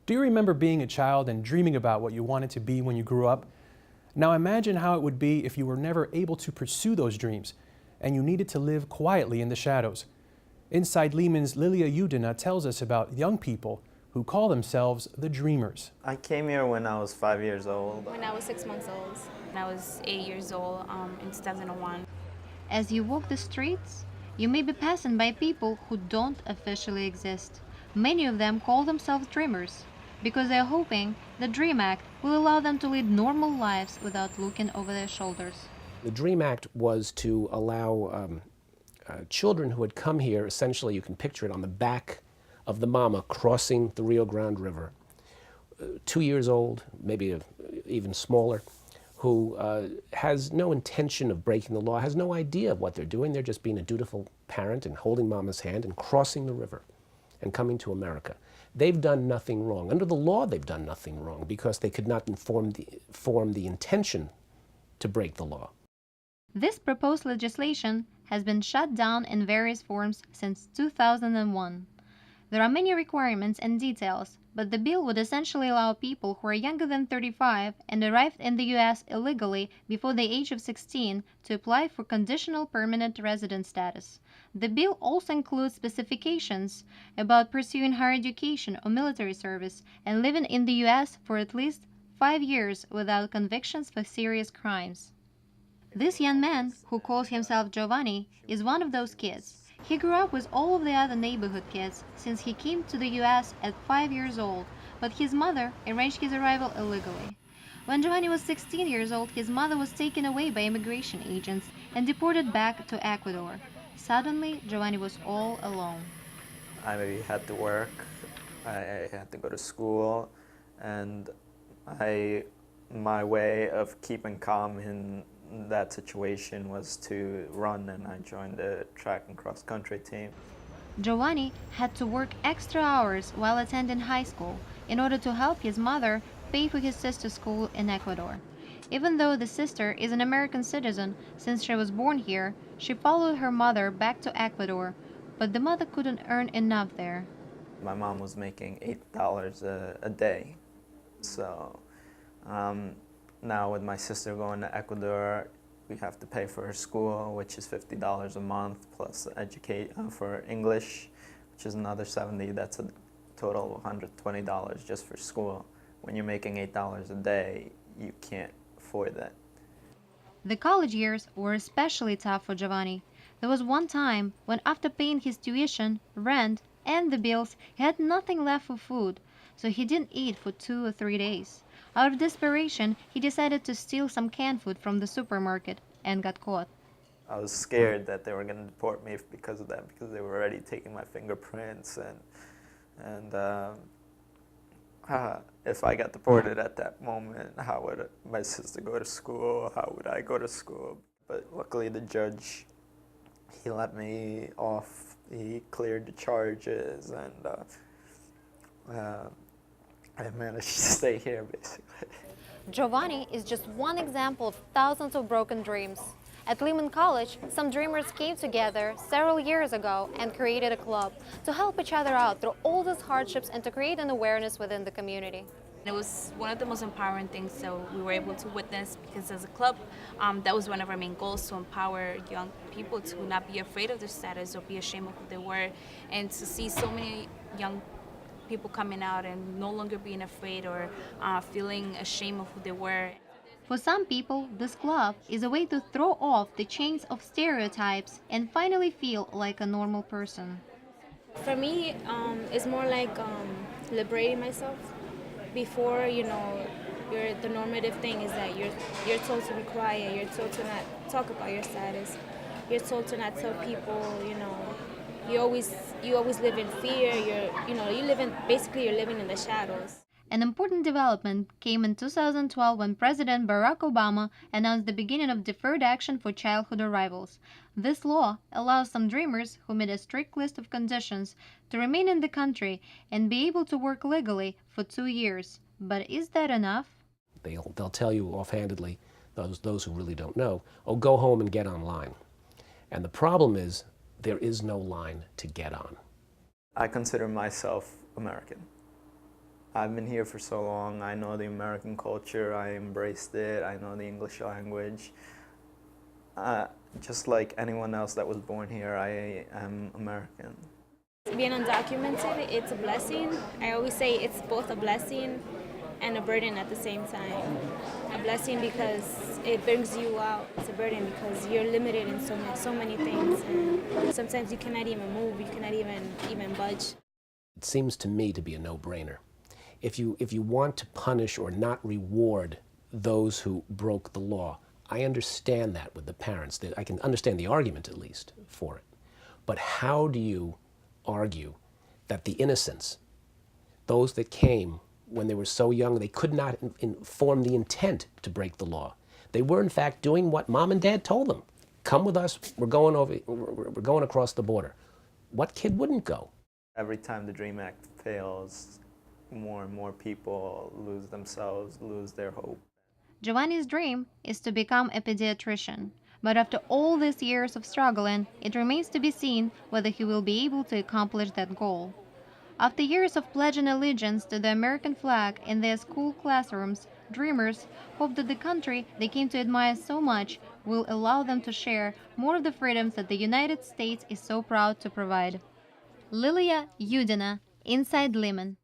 Do you remember being a child and dreaming about what you wanted to be when you grew up? Now imagine how it would be if you were never able to pursue those dreams and you needed to live quietly in the shadows. Inside Lehman's Lilia Udina tells us about young people who call themselves the Dreamers. I came here when I was 5 years old. When I was 6 months old. When I was 8 years old in 2001. As you walk the streets, you may be passing by people who don't officially exist. Many of them call themselves dreamers because they are hoping the DREAM Act will allow them to lead normal lives without looking over their shoulders. The DREAM Act was to allow children who had come here, essentially you can picture it on the back of the mama crossing the Rio Grande River, 2 years old, maybe even smaller, who has no intention of breaking the law, has no idea of what they're doing. They're just being a dutiful parent and holding mama's hand and crossing the river and coming to America. They've done nothing wrong. Under the law, they've done nothing wrong because they could not form the intention to break the law. This proposed legislation has been shut down in various forms since 2001. There are many requirements and details, but the bill would essentially allow people who are younger than 35 and arrived in the U.S. illegally before the age of 16 to apply for conditional permanent resident status. The bill also includes specifications about pursuing higher education or military service and living in the U.S. for at least 5 years without convictions for serious crimes. This young man, who calls himself Giovanni, is one of those kids. He grew up with all of the other neighborhood kids since he came to the U.S. at 5 years old, but his mother arranged his arrival illegally. When Giovanni was 16 years old, his mother was taken away by immigration agents and deported back to Ecuador. Suddenly, Giovanni was all alone. I had to work, I had to go to school, and my way of keeping calm in that situation was to run, and I joined the track and cross country team. Giovanni had to work extra hours while attending high school in order to help his mother pay for his sister's school in Ecuador. Even though the sister is an American citizen since she was born here, she followed her mother back to Ecuador, but the mother couldn't earn enough there. My mom was making $8 a day, so now with my sister going to Ecuador, we have to pay for her school, which is $50 a month, plus educate for English, which is another $70. That's a total of $120 just for school. When you're making $8 a day, you can't afford that. The college years were especially tough for Giovanni. There was one time when, after paying his tuition, rent, and the bills, he had nothing left for food, so he didn't eat for 2 or 3 days. Out of desperation, he decided to steal some canned food from the supermarket and got caught. I was scared that they were going to deport me because of that, because they were already taking my fingerprints, and if I got deported at that moment, how would my sister go to school? How would I go to school? But luckily the judge, he let me off. He cleared the charges, and I managed to stay here, basically. Giovanni is just one example of thousands of broken dreams. At Lehman College, some dreamers came together several years ago and created a club to help each other out through all these hardships and to create an awareness within the community. It was one of the most empowering things that we were able to witness, because as a club, that was one of our main goals, to empower young people to not be afraid of their status or be ashamed of who they were, and to see so many young people coming out and no longer being afraid or feeling ashamed of who they were. For some people, this club is a way to throw off the chains of stereotypes and finally feel like a normal person. For me, it's more like liberating myself. Before, the normative thing is that you're told to be quiet, you're told to not talk about your status, you're told to not tell people, you always live in fear. You're living in the shadows. An important development came in 2012 when President Barack Obama announced the beginning of deferred action for childhood arrivals. This law allows some dreamers who meet a strict list of conditions to remain in the country and be able to work legally for 2 years. But is that enough? They'll tell you offhandedly, those who really don't know, oh, go home and get online. And the problem is, there is no line to get on. I consider myself American. I've been here for so long. I know the American culture. I embraced it. I know the English language. Just like anyone else that was born here, I am American. Being undocumented, it's a blessing. I always say it's both a blessing and a burden at the same time. A blessing because it brings you out. It's a burden because you're limited in so many things, and sometimes you cannot even move. You cannot even budge. It seems to me to be a no-brainer. If you want to punish or not reward those who broke the law, I understand that with the parents. I can understand the argument, at least, for it. But how do you argue that the innocents, those that came when they were so young they could not form the intent to break the law, they were in fact doing what mom and dad told them? Come with us, we're going across the border. What kid wouldn't go? Every time the DREAM Act fails, more and more people lose themselves, lose their hope. Giovanni's dream is to become a pediatrician, but after all these years of struggling, it remains to be seen whether he will be able to accomplish that goal. After years of pledging allegiance to the American flag in their school classrooms, dreamers hope that the country they came to admire so much will allow them to share more of the freedoms that the United States is so proud to provide. Lilia Yudina, Inside Lehman.